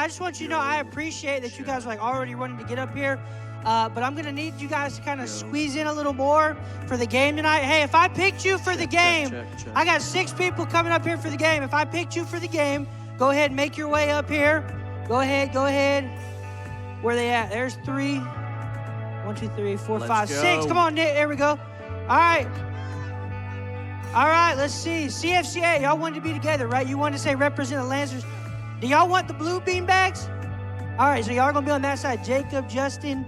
I just want you to know I appreciate that you guys are like already running to get up here. But I'm going to need you guys to kind of squeeze in a little more for the game tonight. Hey, if I picked you for the game, I got 6 people coming up here for the game. If I picked you for the game, go ahead and make your way up here. Go ahead. Where are they at? There's 3. 1, 2, 3, 4, 5, 6. Come on, Nick. There we go. All right, let's see. CFCA, y'all wanted to be together, right? You wanted to say represent the Lancers. Do y'all want the blue bean bags? All right, so y'all are going to be on that side. Jacob, Justin,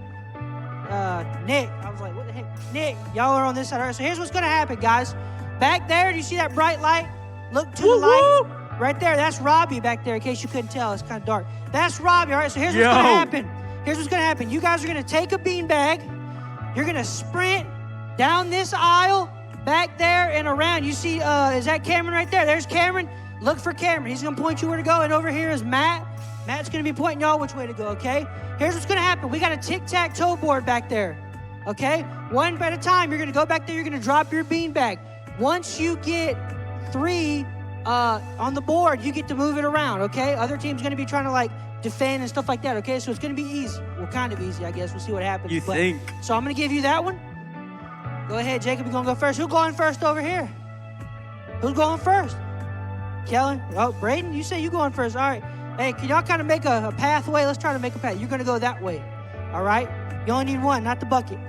Nick. I was like, what the heck? Nick, y'all are on this side. All right, so here's what's going to happen, guys. Back there, do you see that bright light? Look to the light. Right there, that's Robbie back there, in case you couldn't tell. It's kind of dark. That's Robbie. All right, so here's what's going to happen. Here's what's going to happen. You guys are going to take a bean bag. You're going to sprint down this aisle, back there and around. You see, is that Cameron right there? There's Cameron. Look for Cameron. He's going to point you where to go. And over here is Matt. Matt's going to be pointing y'all which way to go, okay? Here's what's going to happen. We got a tic-tac-toe board back there, okay? One at a time. You're going to go back there. You're going to drop your bean bag. Once you get 3 on the board, you get to move it around, okay? Other team's going to be trying to, like, defend and stuff like that, okay? So it's going to be easy. Well, kind of easy, I guess. We'll see what happens. You think. So I'm going to give you that one. Go ahead, Jacob. You're going to go first. Who's going first over here? Who's going first? Kellen? Oh, Braden, you say you going first. All right. Hey, can y'all kind of make a pathway? Let's try to make a path. You're going to go that way, all right? You only need one, not the bucket.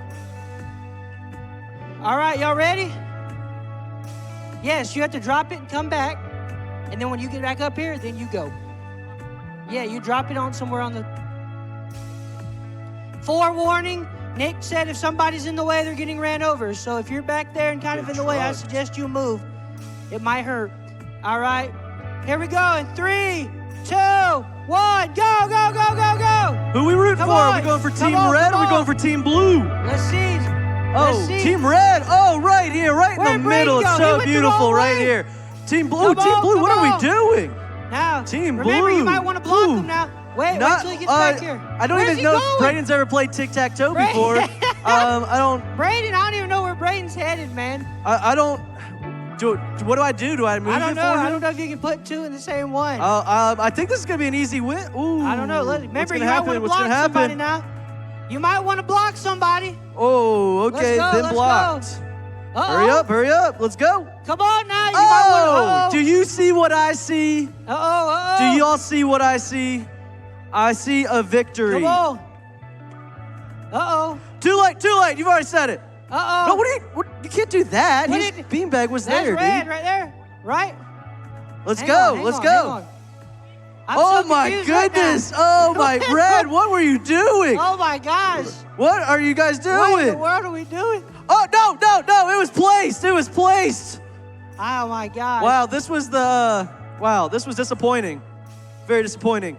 All right, y'all ready? Yes, you have to drop it and come back. And then when you get back up here, then you go. Yeah, you drop it on somewhere on the... Forewarning, Nick said if somebody's in the way, they're getting ran over. So if you're back there and kind of in the way, I suggest you move. It might hurt. All right, here we go. In 3, 2, 1, go, go, go, go, go. Who we rooting for? Are we going for Team Red or are we going for Team Blue? Let's see. Team Red. Oh, right here, right in the middle. It's so beautiful right here. Team Blue, Team Blue, what are we doing? Now, Team remember, Blue. you might want to block them now. Wait till he gets back here. I don't even know if Braden's ever played tic-tac-toe before. Braden, I don't even know where Braden's headed, man. I don't. What do I do? Do I move I don't it know. for him? I don't know if you can put 2 in the same one. I think this is going to be an easy win. Ooh. I don't know. Remember, you might want to block somebody now. You might want to block somebody. Oh, okay. Then blocked. Hurry up. Let's go. Come on now. You might want to. Do you see what I see? Uh-oh. Do y'all see what I see? I see a victory. Come on. Too late. You've already said it. No, you can't do that. His beanbag was there, dude. That's red right there, right? Let's go. Oh my goodness. Oh my, Red, what were you doing? Oh my gosh. What are you guys doing? What in the world are we doing? Oh, no, it was placed. Oh my gosh. Wow, this was disappointing. Very disappointing.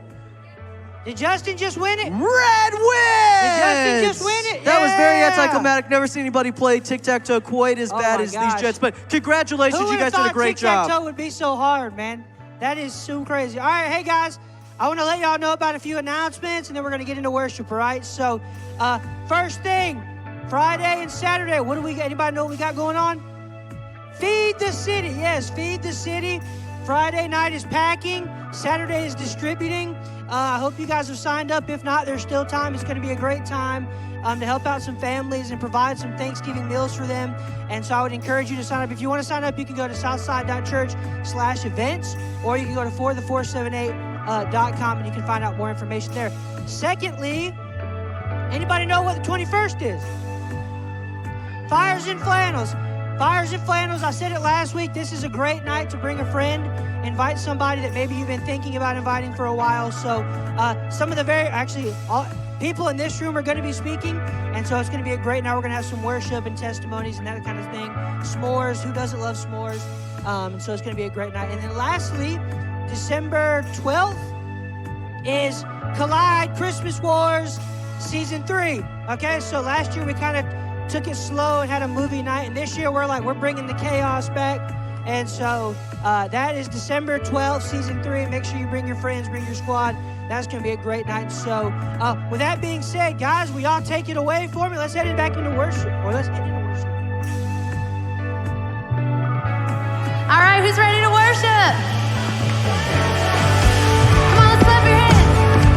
Did Justin just win it? Red wins! Did Justin just win it? That was very anticlimactic. Never seen anybody play tic-tac-toe quite as bad as gosh. these Jets. But congratulations, you guys did a great job. Tic-tac-toe would be so hard, man. That is so crazy. All right, hey guys, I want to let y'all know about a few announcements, and then we're going to get into worship, all right? So, first thing, Friday and Saturday, what do we got? Anybody know what we got going on? Feed the City. Yes, Feed the City. Friday night is packing. Saturday is distributing. I hope you guys have signed up. If not, there's still time. It's going to be a great time to help out some families and provide some Thanksgiving meals for them. And so I would encourage you to sign up. If you want to sign up, you can go to southside.church/events, or you can go to forthe478.com and you can find out more information there. Secondly, anybody know what the 21st is? Fires and Flannels. Fires and Flannels, I said it last week, this is a great night to bring a friend, invite somebody that maybe you've been thinking about inviting for a while. So some of the people in this room are going to be speaking, and so it's going to be a great night. We're going to have some worship and testimonies and that kind of thing. S'mores, who doesn't love s'mores? And so it's going to be a great night. And then lastly, December 12th is Collide Christmas Wars Season 3. Okay, so last year we kind of took it slow and had a movie night, and this year we're bringing the chaos back. And so that is December 12th, Season 3. Make sure you bring your friends, bring your squad. That's going to be a great night. So with that being said, guys, will y'all take it away for me? Let's head back into worship. All right, who's ready to worship? Come on, let's clap your hands.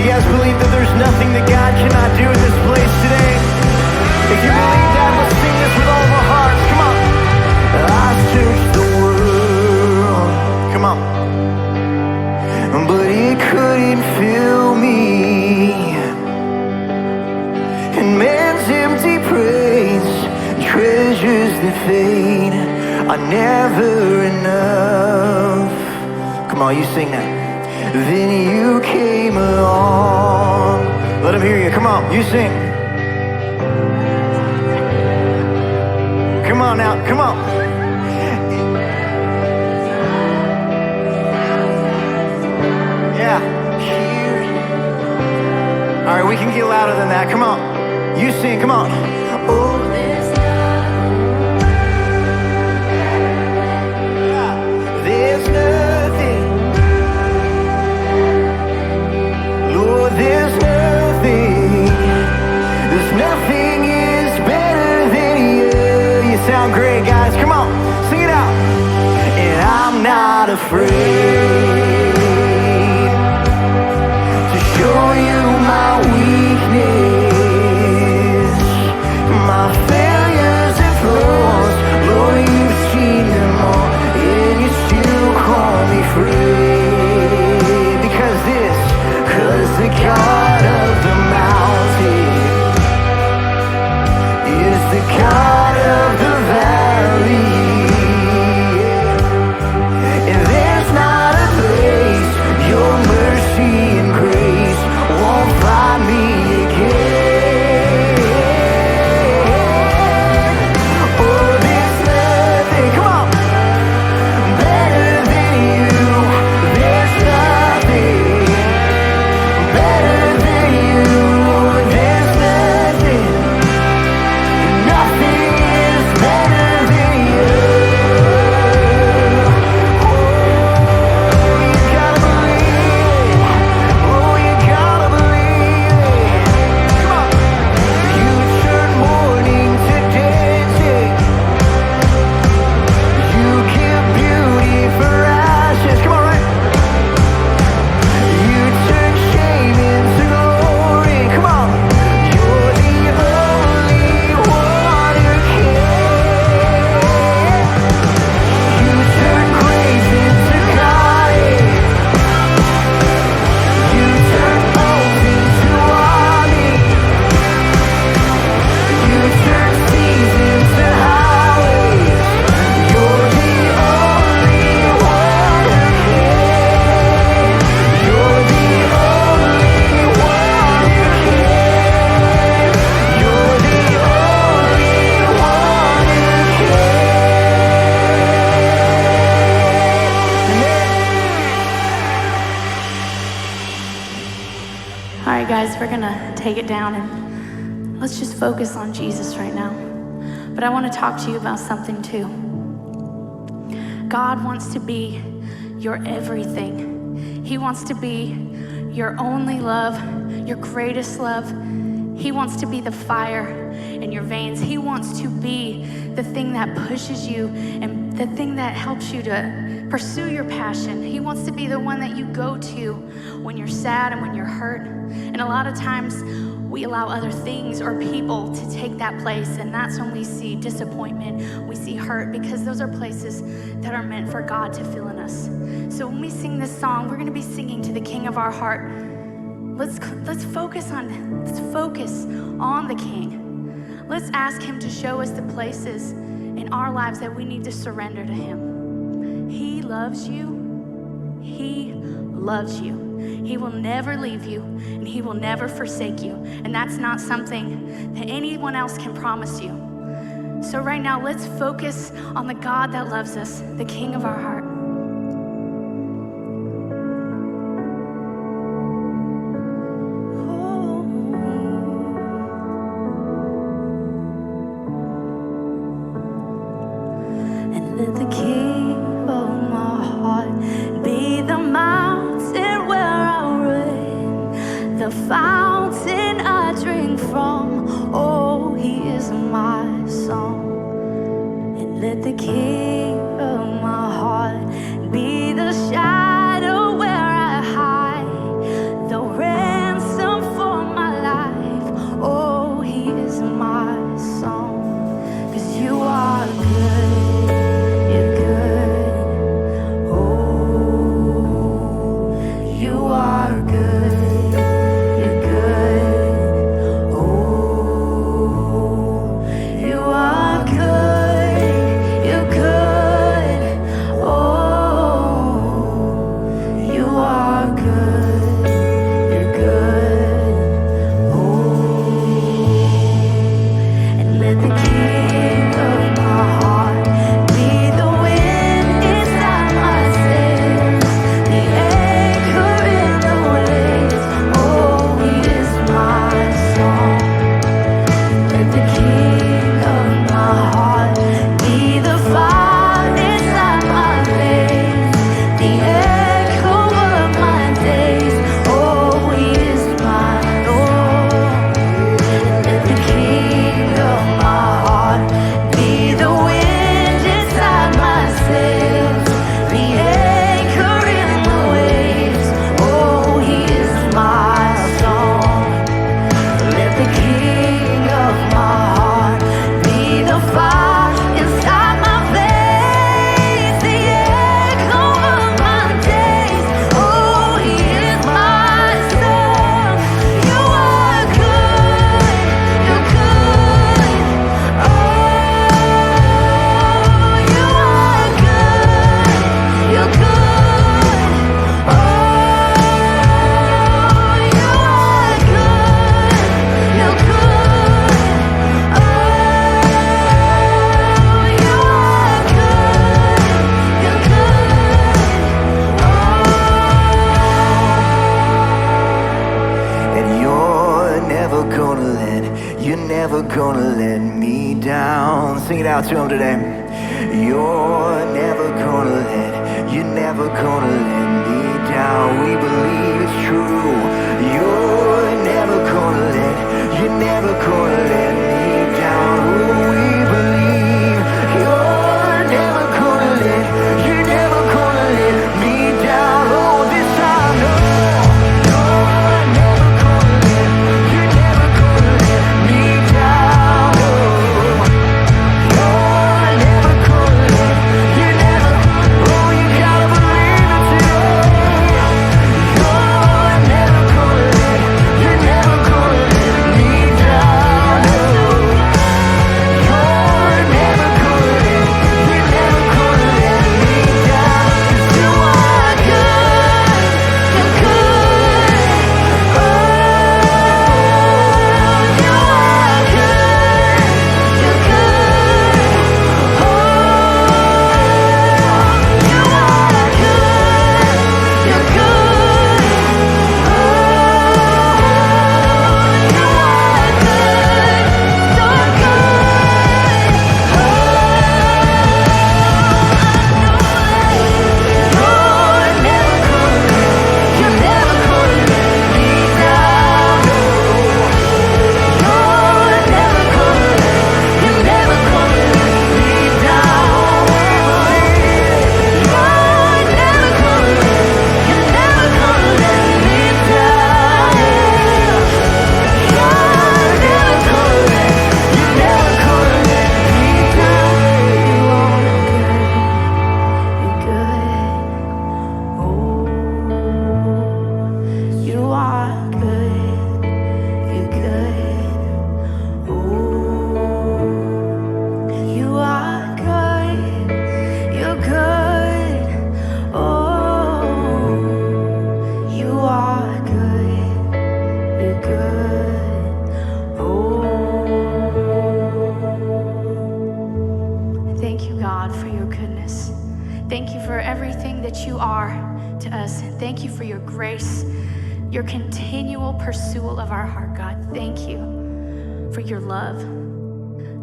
you guys believe that there's nothing that God cannot do in this place today? If you believe that, let's sing this with all of our hearts. Come on. I searched the world. Come on. But it couldn't fill me. And man's empty praise, treasures that fade are never enough. Come on, you sing that. Then you came along. Let him hear you. Come on, you sing. Come on now, come on. Yeah. All right, we can get louder than that. Come on. You sing, come on. Oh, there's nothing. Lord, there's nothing. There's nothing is better than you. You sound great, guys. Come on, sing it out. And I'm not afraid to show you my weakness. My failures and flaws, Lord, you've seen them all, and you still call me free. Cause the God of the mountain is the God of the valley. And there's not a place your mercy and grace won't find me again. We're gonna take it down and let's just focus on Jesus right now. But I want to talk to you about something too. God wants to be your everything. He wants to be your only love, your greatest love. He wants to be the fire in your veins. He wants to be the thing that pushes you and the thing that helps you to pursue your passion. He wants to be the one that you go to when you're sad and when you're hurt. And a lot of times we allow other things or people to take that place, and that's when we see disappointment, we see hurt, because those are places that are meant for God to fill in us. So when we sing this song, we're gonna be singing to the King of our heart. Let's focus on the King. Let's ask him to show us the places in our lives that we need to surrender to him. He loves you. He loves you. He will never leave you, and he will never forsake you. And that's not something that anyone else can promise you. So right now, let's focus on the God that loves us, the King of our heart. Let the King of my heart be the mountain where I run, the fountain I drink from. Oh, he is my song. And let the King of my heart be the shadow where I hide, the ransom never gonna let me down. Sing it out to him today. You're never gonna let me down. We believe it's true. You're never gonna let me down. Oh, we believe you're never gonna let me down. Oh, this I know. You're never gonna let me down. Oh, you're never gonna oh, you gotta believe it today. You're never gonna let me down. Oh, you're never gonna let me down. 'Cause you are good, you're good. Oh, you are good, you're good. Oh, you are good, you're good. Oh, you are good, so you're never gonna let me down. You're never gonna let me down. You're never gonna let me down. You're never gonna let me down. You're good. You are good. You're good. Oh, you are good. You're good. Oh, you are good. You're good. Oh. Thank you, God, for your goodness. Thank you for everything that you are to us. Thank you for your grace, your continual pursuit of our heart, God. Thank you for your love.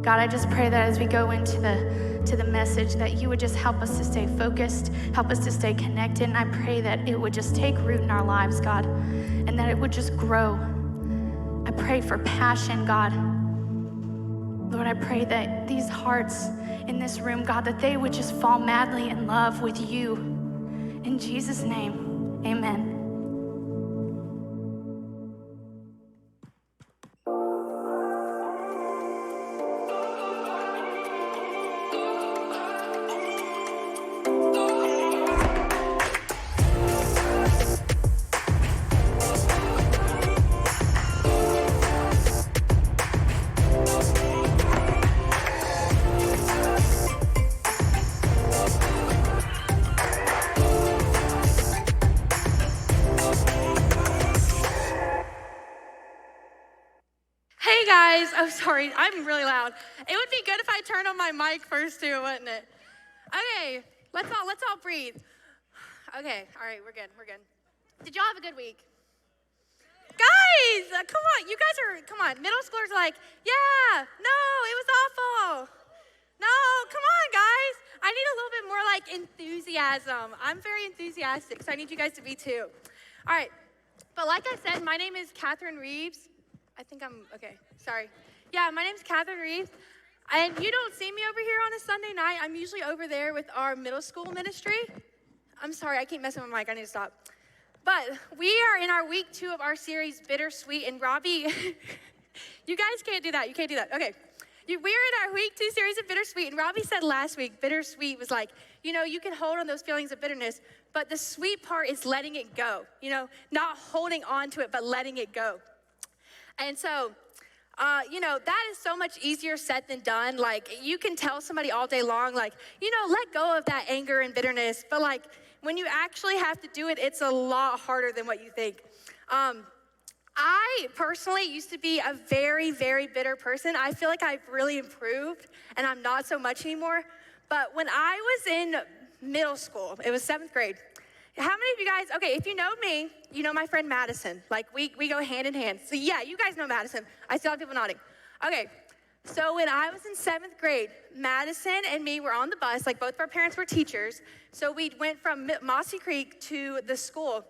God, I just pray that as we go into the message, that you would just help us to stay focused, help us to stay connected. And I pray that it would just take root in our lives, God, and that it would just grow. I pray for passion, God. Lord, I pray that these hearts in this room, God, that they would just fall madly in love with you. In Jesus' name, amen. Hey guys, oh sorry, I'm really loud. It would be good if I turned on my mic first too, wouldn't it? Okay, let's all breathe. Okay, all right, we're good. Did y'all have a good week? Guys, come on, come on. Middle schoolers are like, yeah, no, it was awful. No, come on, guys. I need a little bit more like enthusiasm. I'm very enthusiastic, so I need you guys to be too. All right, but like I said, my name is Catherine Reeves. I think I'm, okay, sorry. Yeah, my name's Catherine Reeves, and you don't see me over here on a Sunday night. I'm usually over there with our middle school ministry. I'm sorry, I keep messing with my mic, I need to stop. But we are in our week 2 of our series, Bittersweet, and Robbie, you guys can't do that, okay. We're in our week 2 series of Bittersweet, and Robbie said last week, bittersweet was like, you can hold on those feelings of bitterness, but the sweet part is letting it go, not holding on to it, but letting it go. And so, that is so much easier said than done. Like, you can tell somebody all day long, like, let go of that anger and bitterness. But, like, when you actually have to do it, it's a lot harder than what you think. I personally used to be a very, very bitter person. I feel like I've really improved, and I'm not so much anymore. But when I was in middle school, it was 7th grade, how many of you guys, okay, if you know me, you know my friend Madison. Like, we go hand in hand. So yeah, you guys know Madison. I still have people nodding. Okay, so when I was in 7th grade, Madison and me were on the bus, like both of our parents were teachers. So we went from Mossy Creek to the school.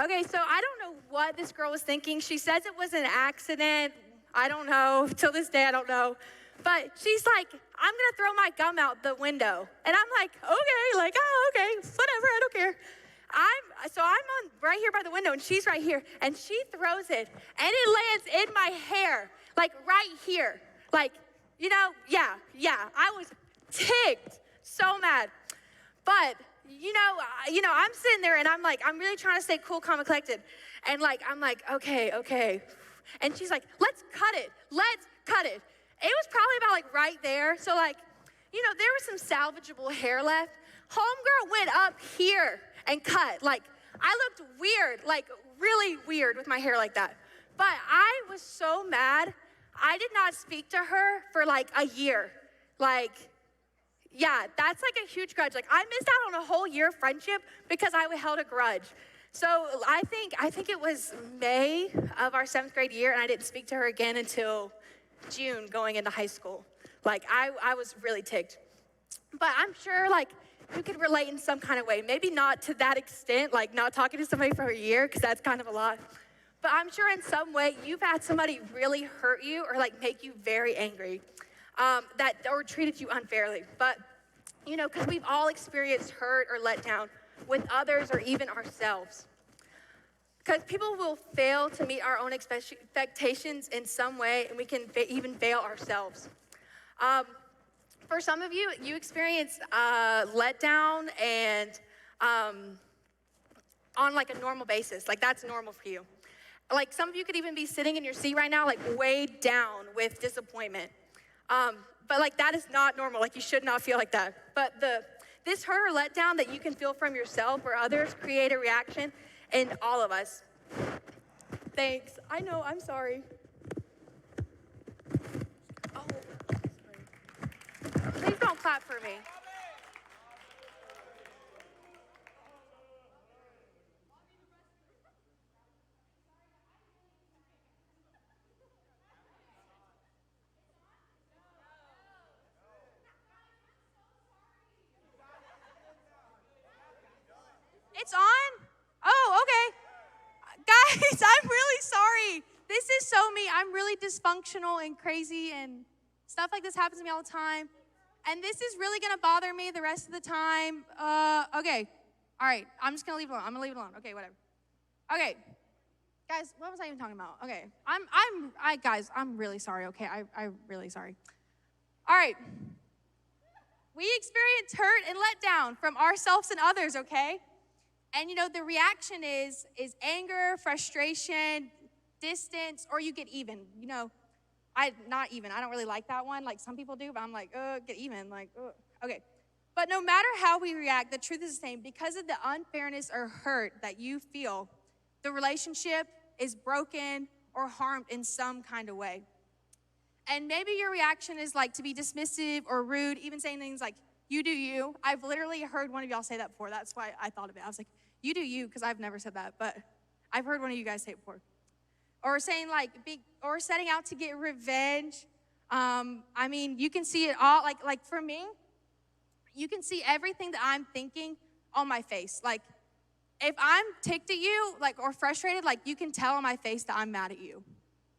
Okay, so I don't know what this girl was thinking. She says it was an accident. I don't know. Till this day, I don't know. But she's like, I'm gonna throw my gum out the window. And I'm like, okay, like, oh, okay, whatever, I don't care. I'm on right here by the window, and she's right here, and she throws it, and it lands in my hair, like right here. Like, yeah, I was ticked, so mad. But, I'm sitting there, and I'm really trying to stay cool, calm, and collected. And I'm like, okay. And she's like, let's cut it. It was probably about right there. So there was some salvageable hair left. Homegirl went up here and cut. I looked weird, really weird with my hair like that. But I was so mad. I did not speak to her for a year. Yeah, that's a huge grudge. I missed out on a whole year of friendship because I held a grudge. So I think it was May of our 7th grade year, and I didn't speak to her again until June going into high school. I was really ticked. But I'm sure you could relate in some kind of way. Maybe not to that extent, not talking to somebody for a year, because that's kind of a lot. But I'm sure in some way you've had somebody really hurt you or make you very angry, or treated you unfairly. But, because we've all experienced hurt or let down with others or even ourselves. Because people will fail to meet our own expectations in some way, and we can even fail ourselves. For some of you, you experience letdown and on a normal basis. That's normal for you. Some of you could even be sitting in your seat right now, weighed down with disappointment. But that is not normal. You should not feel like that. But this hurt or letdown that you can feel from yourself or others create a reaction in all of us. Thanks. I know, I'm sorry. Oh, sorry. Please don't clap for me. It's on? Oh, okay. Guys, I'm really sorry. This is so me. I'm really dysfunctional and crazy, and stuff like this happens to me all the time. And this is really going to bother me the rest of the time. Okay. All right. I'm just going to leave it alone. I'm going to leave it alone. Okay, whatever. Okay. Guys, what was I even talking about? Okay. Guys, I'm really sorry, okay? I'm really sorry. All right. We experience hurt and letdown from ourselves and others, okay? And the reaction is anger, frustration, distance, or you get even. Not even. I don't really like that one. Some people do, but I'm get even. Okay. But no matter how we react, the truth is the same. Because of the unfairness or hurt that you feel, the relationship is broken or harmed in some kind of way. And maybe your reaction is to be dismissive or rude, even saying things like, you do you. I've literally heard one of y'all say that before. That's why I thought of it. I was like, you do you, because I've never said that, but I've heard one of you guys say it before. Or saying or setting out to get revenge. You can see it all. For me, you can see everything that I'm thinking on my face. If I'm ticked at you, or frustrated, you can tell on my face that I'm mad at you.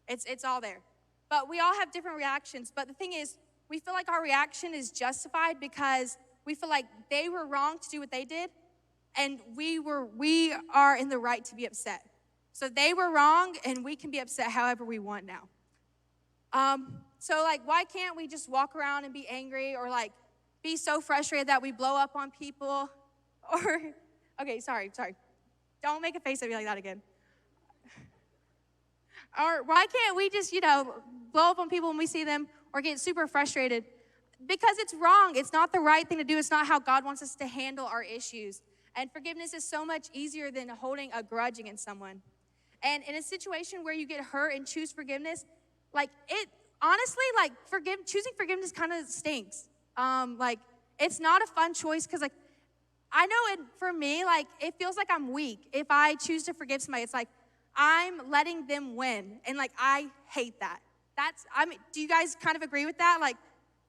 It's all there. But we all have different reactions. But the thing is, we feel like our reaction is justified because we feel like they were wrong to do what they did, and we are in the right to be upset. So they were wrong, and we can be upset however we want now. So why can't we just walk around and be angry or be so frustrated that we blow up on people? Or, okay, sorry. Don't make a face at me like that again. Or why can't we just, blow up on people when we see them or get super frustrated? Because it's wrong. It's not the right thing to do. It's not how God wants us to handle our issues. And forgiveness is so much easier than holding a grudge against someone. And in a situation where you get hurt and choose forgiveness, choosing forgiveness kind of stinks. It's not a fun choice because I know for me, it feels like I'm weak. If I choose to forgive somebody, it's I'm letting them win. And I hate that. do you guys kind of agree with that? Like,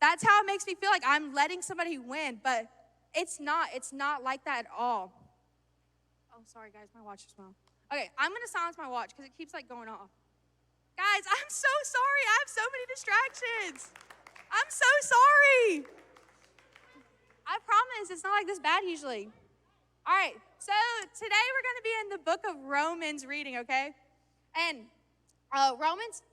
that's how it makes me feel like I'm letting somebody win, but it's not like that at all. Oh, sorry guys, my watch is wrong. Okay, I'm gonna silence my watch because it keeps like going off. Guys, I'm so sorry, I have so many distractions. I'm so sorry. I promise it's not like this bad usually. All right, so today we're gonna be in the book of Romans reading, okay? And Romans,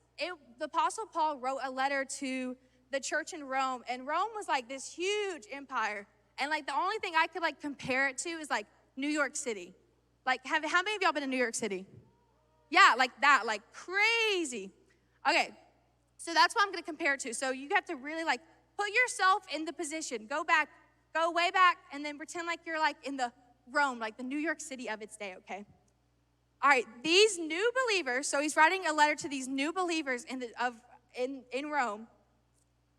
the Apostle Paul wrote a letter to the church in Rome, and Rome was like this huge empire. And like the only thing I could like compare it to is like New York City. Like, how many of y'all been in New York City? Yeah, like that, like crazy. Okay, so that's what I'm gonna compare it to. So you have to really like put yourself in the position. Go way back, and then pretend like you're like in the Rome, like the New York City of its day, okay? All right, these new believers, so he's writing a letter to these new believers in Rome,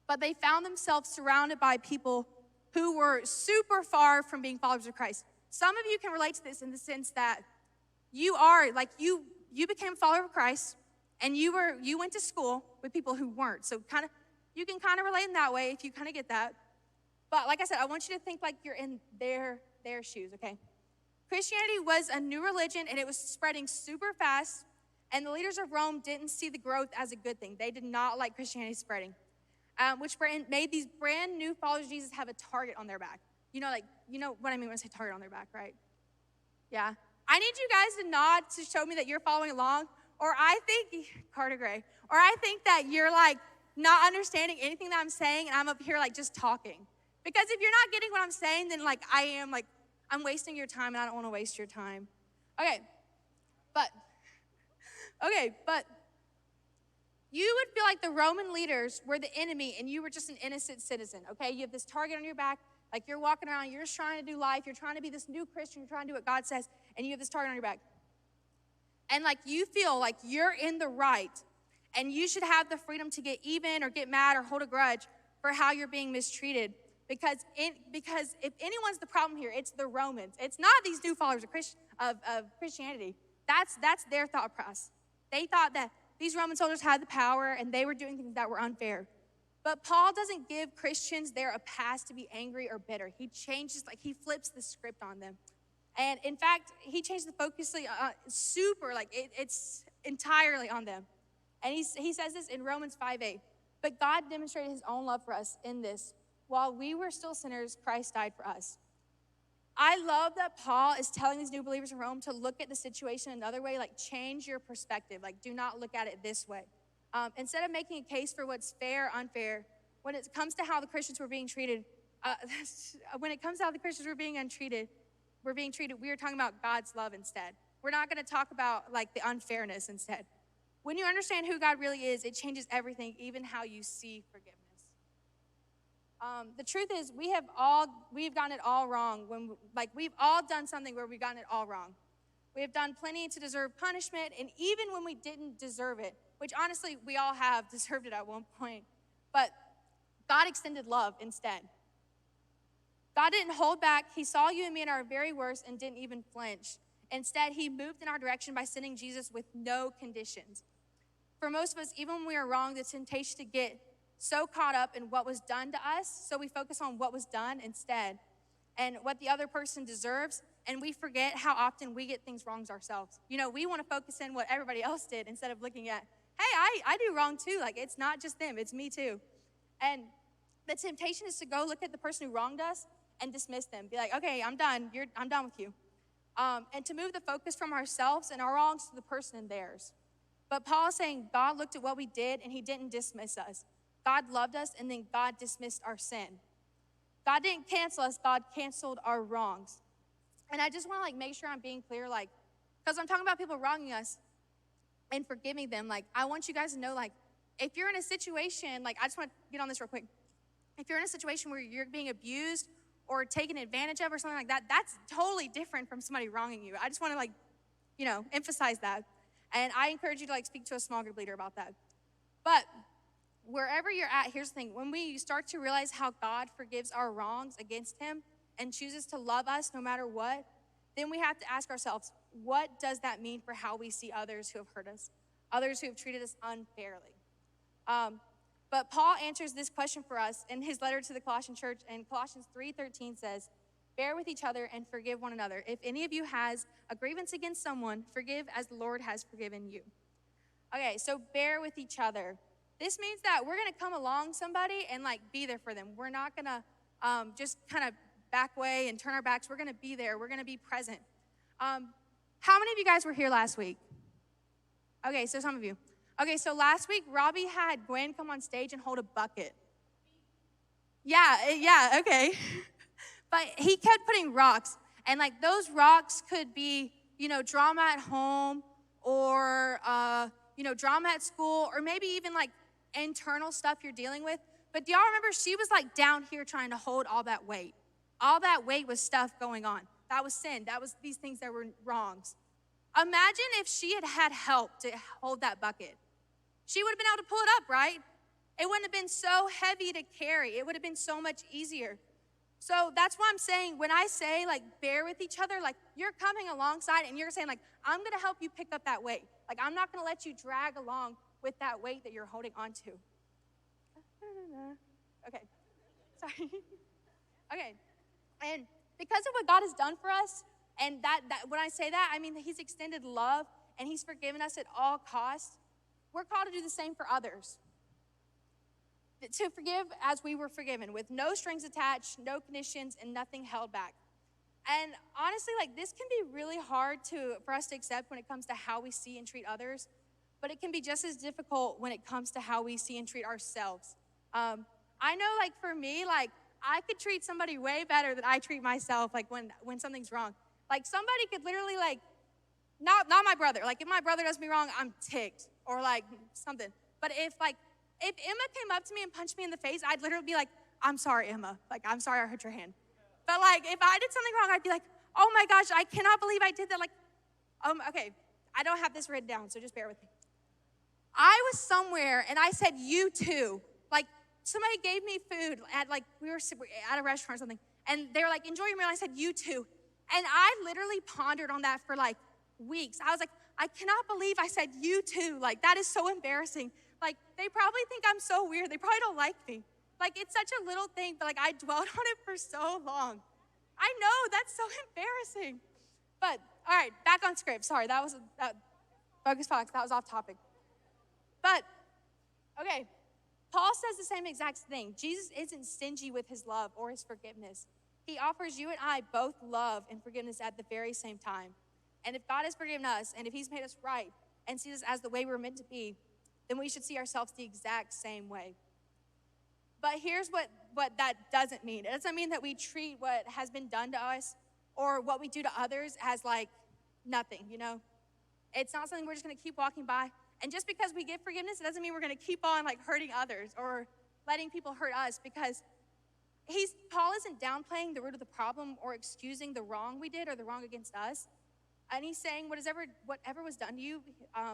but they found themselves surrounded by people who were super far from being followers of Christ. Some of you can relate to this in the sense that you became a follower of Christ, and you went to school with people who weren't. So you can kind of relate in that way if you kind of get that. But like I said, I want you to think like you're in their shoes, okay? Christianity was a new religion, and it was spreading super fast, and the leaders of Rome didn't see the growth as a good thing. They did not like Christianity spreading, which made these brand new followers of Jesus have a target on their back. You know what I mean when I say target on their back, right? Yeah. I need you guys to nod to show me that you're following along, or I think, Carter Gray, or I think that you're like not understanding anything that I'm saying, and I'm up here like just talking. Because if you're not getting what I'm saying, then like I'm wasting your time, and I don't want to waste your time. Okay, but you would feel like the Roman leaders were the enemy, and you were just an innocent citizen, okay? You have this target on your back, like you're walking around, you're just trying to do life, you're trying to be this new Christian, you're trying to do what God says, and you have this target on your back. And like you feel like you're in the right, and you should have the freedom to get even or get mad or hold a grudge for how you're being mistreated. Because if anyone's the problem here, it's the Romans. It's not these new followers of Christianity. That's their thought process. They thought that these Roman soldiers had the power and they were doing things that were unfair. But Paul doesn't give Christians there a pass to be angry or bitter. He flips the script on them. And in fact, he changed the focus it's entirely on them. And he says this in Romans 5:8. But God demonstrated his own love for us in this. While we were still sinners, Christ died for us. I love that Paul is telling these new believers in Rome to look at the situation another way, like change your perspective, like do not look at it this way. Instead of making a case for what's fair, unfair, when it comes to how the Christians were being treated, we are talking about God's love instead. We're not gonna talk about like the unfairness instead. When you understand who God really is, it changes everything, even how you see forgiveness. The truth is, we've gotten it all wrong. We've all done something where we've gotten it all wrong. We have done plenty to deserve punishment, and even when we didn't deserve it, which honestly, we all have deserved it at one point, but God extended love instead. God didn't hold back. He saw you and me in our very worst and didn't even flinch. Instead, he moved in our direction by sending Jesus with no conditions. For most of us, even when we are wrong, the temptation to get so caught up in what was done to us, so we focus on what was done instead and what the other person deserves, and we forget how often we get things wrong ourselves. You know, we want to focus in what everybody else did instead of looking at, hey, I do wrong too. Like, it's not just them, it's me too. And the temptation is to go look at the person who wronged us and dismiss them. Be like, okay, I'm done. I'm done with you. And to move the focus from ourselves and our wrongs to the person and theirs. But Paul is saying God looked at what we did and he didn't dismiss us. God loved us, and then God dismissed our sin. God didn't cancel us, God canceled our wrongs. And I just want to make sure I'm being clear, because I'm talking about people wronging us and forgiving them. I want you guys to know, if you're in a situation, I just want to get on this real quick. If you're in a situation where you're being abused or taken advantage of or something like that, that's totally different from somebody wronging you. I just want to emphasize that. And I encourage you to speak to a small group leader about that. But wherever you're at, here's the thing. When we start to realize how God forgives our wrongs against him and chooses to love us no matter what, then we have to ask ourselves, what does that mean for how we see others who have hurt us, others who have treated us unfairly? But Paul answers this question for us in his letter to the Colossian church, and Colossians 3:13 says, bear with each other and forgive one another. If any of you has a grievance against someone, forgive as the Lord has forgiven you. Okay, so bear with each other. This means that we're gonna come along somebody and like be there for them. We're not gonna just kind of back way and turn our backs. We're gonna be there. We're gonna be present. How many of you guys were here last week? Okay, so some of you. Okay, so last week, Robbie had Gwen come on stage and hold a bucket. Yeah, okay. But he kept putting rocks, and like those rocks could be, drama at home or, drama at school, or maybe even like internal stuff you're dealing with. But do y'all remember she was like down here trying to hold all that weight? All that weight was stuff going on. That was sin. That was these things that were wrongs. Imagine if she had had help to hold that bucket. She would have been able to pull it up, right? It wouldn't have been so heavy to carry. It would have been so much easier. So that's why I'm saying, when I say like bear with each other, like you're coming alongside and you're saying like, I'm gonna help you pick up that weight. Like I'm not gonna let you drag along with that weight that you're holding onto. Okay, sorry. Okay, and because of what God has done for us, and that when I say that, I mean that he's extended love and he's forgiven us at all costs. We're called to do the same for others. To forgive as we were forgiven, with no strings attached, no conditions, and nothing held back. And honestly, like this can be really hard for us to accept when it comes to how we see and treat others, but it can be just as difficult when it comes to how we see and treat ourselves. I know, like for me, like I could treat somebody way better than I treat myself, like when something's wrong. Like somebody could literally like, not my brother. Like if my brother does me wrong, I'm ticked or like something. But if Emma came up to me and punched me in the face, I'd literally be like, I'm sorry, Emma. Like, I'm sorry I hurt your hand. But like, if I did something wrong, I'd be like, oh my gosh, I cannot believe I did that. Like, okay, I don't have this written down, so just bear with me. I was somewhere and I said, you too. Like, somebody gave me food at like, we were at a restaurant or something, and they were like, enjoy your meal. I said, you too. And I literally pondered on that for like weeks. I was like, I cannot believe I said you too. Like, that is so embarrassing. Like, they probably think I'm so weird. They probably don't like me. Like, it's such a little thing, but like I dwelled on it for so long. I know, that's so embarrassing. But, all right, back on script. Sorry, that was, Focus Fox, that was off topic. But, okay, Paul says the same exact thing. Jesus isn't stingy with his love or his forgiveness. He offers you and I both love and forgiveness at the very same time. And if God has forgiven us, and if he's made us right, and sees us as the way we're meant to be, then we should see ourselves the exact same way. But here's what that doesn't mean. It doesn't mean that we treat what has been done to us or what we do to others as like nothing, you know? It's not something we're just gonna keep walking by. And just because we give forgiveness, it doesn't mean we're gonna keep on like hurting others or letting people hurt us, because Paul isn't downplaying the root of the problem or excusing the wrong we did or the wrong against us. And he's saying whatever was done to you,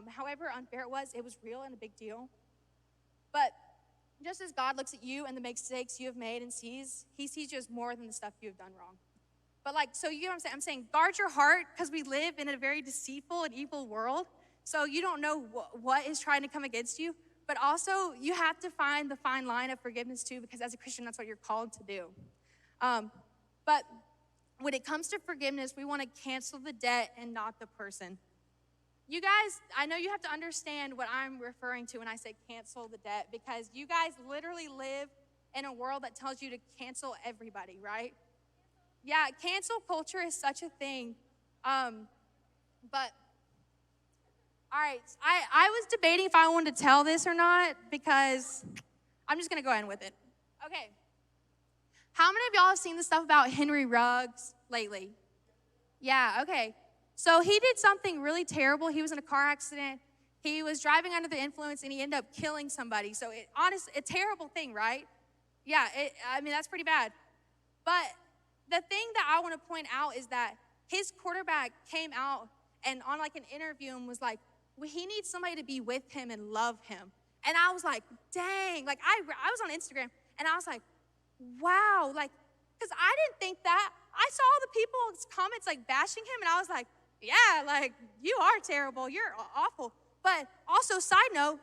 however unfair it was real and a big deal. But just as God looks at you and the mistakes you have made and he sees you as more than the stuff you have done wrong. But like, so you know what I'm saying? I'm saying guard your heart, because we live in a very deceitful and evil world. So you don't know what is trying to come against you. But also, you have to find the fine line of forgiveness too, because as a Christian, that's what you're called to do. But when it comes to forgiveness, we want to cancel the debt and not the person. You guys, I know you have to understand what I'm referring to when I say cancel the debt, because you guys literally live in a world that tells you to cancel everybody, right? Yeah, cancel culture is such a thing. But all right, I was debating if I wanted to tell this or not, because I'm just gonna go in with it. Okay. How many of y'all have seen the stuff about Henry Ruggs lately? Yeah, okay. So he did something really terrible. He was in a car accident. He was driving under the influence and he ended up killing somebody. So a terrible thing, right? Yeah, that's pretty bad. But the thing that I want to point out is that his quarterback came out and on like an interview and was like, well, he needs somebody to be with him and love him. And I was like, dang, like I was on Instagram and I was like, wow, like, because I didn't think that. I saw all the people's comments like bashing him and I was like, yeah, like you are terrible, you're awful. But also, side note,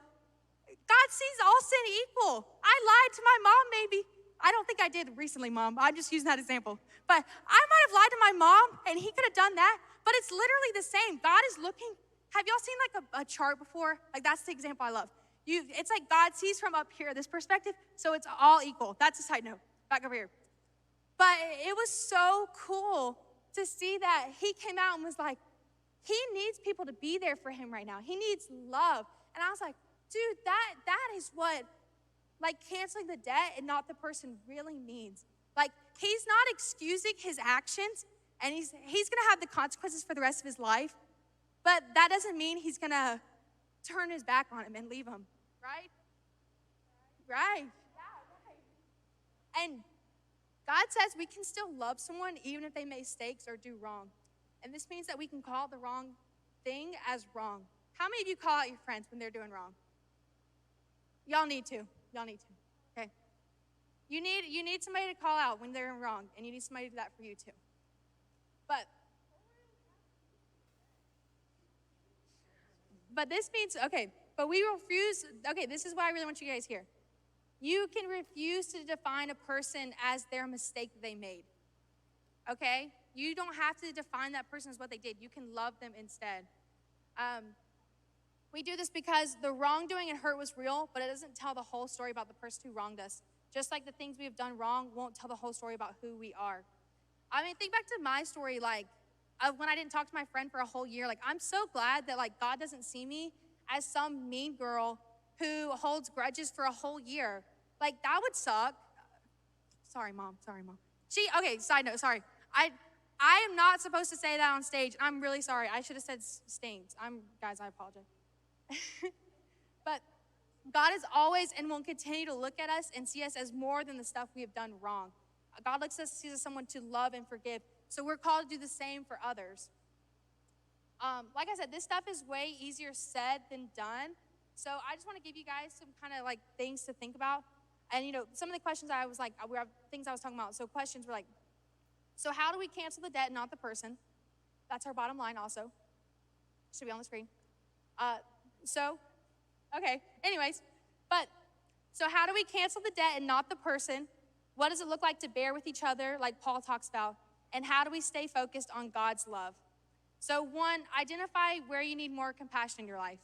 God sees all sin equal. I lied to my mom maybe. I don't think I did recently, Mom. I'm just using that example. But I might have lied to my mom, and he could have done that, but it's literally the same. God is looking. Have y'all seen like a chart before? Like that's the example I love. It's like God sees from up here, this perspective, so it's all equal. That's a side note. Back over here. But it was so cool to see that he came out and was like, he needs people to be there for him right now. He needs love. And I was like, dude, that is what like canceling the debt and not the person really means. Like he's not excusing his actions, and he's gonna have the consequences for the rest of his life, but that doesn't mean he's gonna turn his back on him and leave him, right? Right. And God says we can still love someone even if they make mistakes or do wrong. And this means that we can call the wrong thing as wrong. How many of you call out your friends when they're doing wrong? Y'all need to. Okay. You need somebody to call out when they're wrong, and you need somebody to do that for you too. But this means, but we refuse, this is what I really want you guys here. You can refuse to define a person as their mistake that they made, okay? You don't have to define that person as what they did. You can love them instead. We do this because the wrongdoing and hurt was real, but it doesn't tell the whole story about the person who wronged us. Just like the things we have done wrong won't tell the whole story about who we are. I mean, think back to my story, like, of when I didn't talk to my friend for a whole year. Like, I'm so glad that, like, God doesn't see me as some mean girl who holds grudges for a whole year. Like, that would suck. Sorry, Mom. Side note, sorry. I am not supposed to say that on stage. I'm really sorry. I should have said stains. Guys, I apologize. But God is always and will continue to look at us and see us as more than the stuff we have done wrong. God looks at us, sees us as someone to love and forgive. So we're called to do the same for others. Like I said, this stuff is way easier said than done. So I just want to give you guys some kind of like things to think about. And some of the questions I was like, things I was talking about. So questions were like, so how do we cancel the debt and not the person? That's our bottom line also. Should be on the screen. Anyways, so how do we cancel the debt and not the person? What does it look like to bear with each other, like Paul talks about? And how do we stay focused on God's love? So 1, identify where you need more compassion in your life.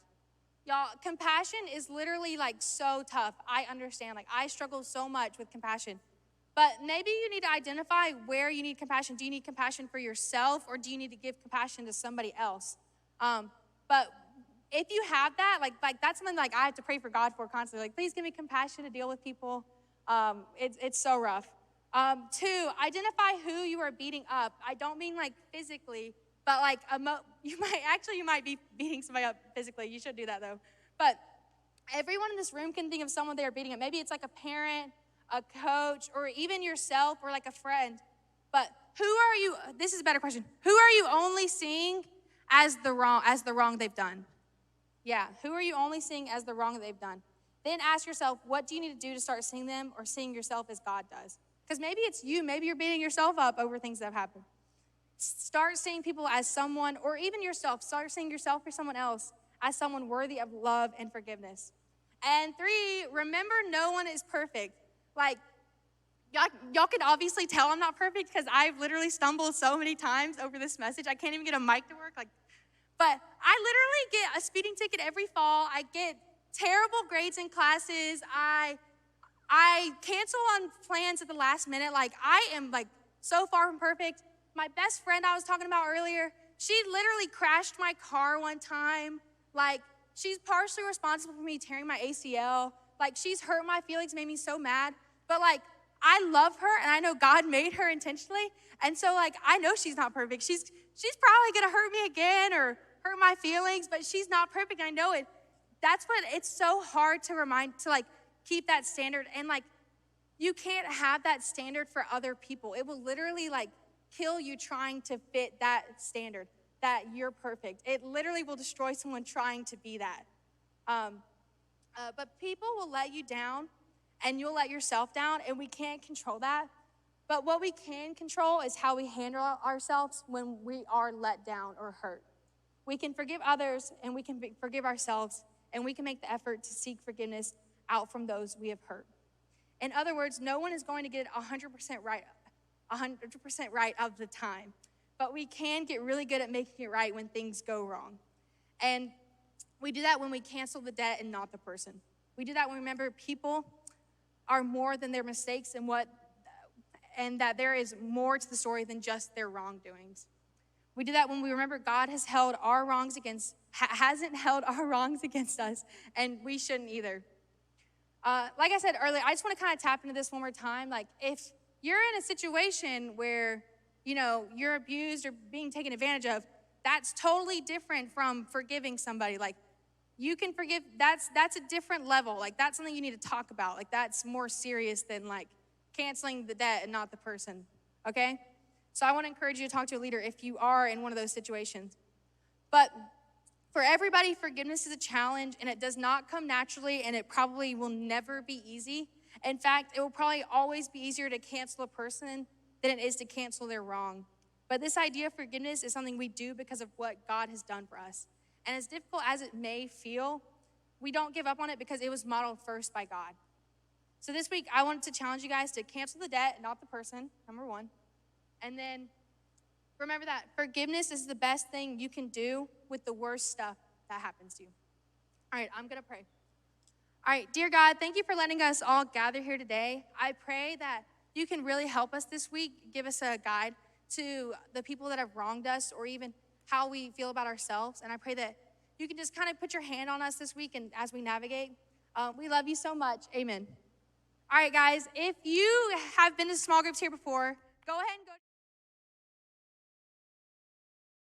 Y'all, compassion is literally like so tough. I understand, like I struggle so much with compassion. But maybe you need to identify where you need compassion. Do you need compassion for yourself, or do you need to give compassion to somebody else? But if you have that, like that's something like I have to pray for God for constantly. Like, please give me compassion to deal with people. It's so rough. 2, identify who you are beating up. I don't mean like physically, but like you might be beating somebody up physically. You should do that though. But everyone in this room can think of someone they are beating up. Maybe it's like a parent, a coach, or even yourself, or like a friend. But who are you? This is a better question. Who are you only seeing as the wrong they've done? Yeah, who are you only seeing as the wrong that they've done? Then ask yourself, what do you need to do to start seeing them or seeing yourself as God does? Because maybe it's you. Maybe you're beating yourself up over things that have happened. Start seeing people as someone, or even yourself. Start seeing yourself or someone else as someone worthy of love and forgiveness. And 3, remember no one is perfect. Like, y'all can obviously tell I'm not perfect because I've literally stumbled so many times over this message. I can't even get a mic to work. But I literally get a speeding ticket every fall. I get terrible grades in classes. I cancel on plans at the last minute. Like, I am like so far from perfect. My best friend I was talking about earlier, she literally crashed my car one time. Like, she's partially responsible for me tearing my ACL. Like, she's hurt my feelings, made me so mad. But like, I love her, and I know God made her intentionally. And so like, I know she's not perfect. She's probably gonna hurt me again or hurt my feelings, but she's not perfect. I know it. That's what it's so hard to like keep that standard. And like, you can't have that standard for other people. It will literally like kill you trying to fit that standard, that you're perfect. It literally will destroy someone trying to be that. But people will let you down, and you'll let yourself down, and we can't control that. But what we can control is how we handle ourselves when we are let down or hurt. We can forgive others, and we can forgive ourselves, and we can make the effort to seek forgiveness out from those we have hurt. In other words, no one is going to get it 100% right of the time, but we can get really good at making it right when things go wrong. And we do that when we cancel the debt and not the person. We do that when we remember people are more than their mistakes and that there is more to the story than just their wrongdoings. We do that when we remember God hasn't held our wrongs against us, and we shouldn't either. Like I said earlier, I just want to kind of tap into this one more time. Like, if you're in a situation where, you're abused or being taken advantage of, that's totally different from forgiving somebody. Like, you can forgive, that's a different level. Like, that's something you need to talk about. Like, that's more serious than, like, canceling the debt and not the person, okay? So I want to encourage you to talk to a leader if you are in one of those situations. But for everybody, forgiveness is a challenge, and it does not come naturally, and it probably will never be easy. In fact, it will probably always be easier to cancel a person than it is to cancel their wrong. But this idea of forgiveness is something we do because of what God has done for us. And as difficult as it may feel, we don't give up on it because it was modeled first by God. So this week, I wanted to challenge you guys to cancel the debt, not the person, number one. And then remember that forgiveness is the best thing you can do with the worst stuff that happens to you. All right, I'm going to pray. All right, dear God, thank you for letting us all gather here today. I pray that you can really help us this week, give us a guide to the people that have wronged us or even how we feel about ourselves. And I pray that you can just kind of put your hand on us this week and as we navigate. We love you so much. Amen. All right, guys, if you have been to small groups here before, go ahead and go.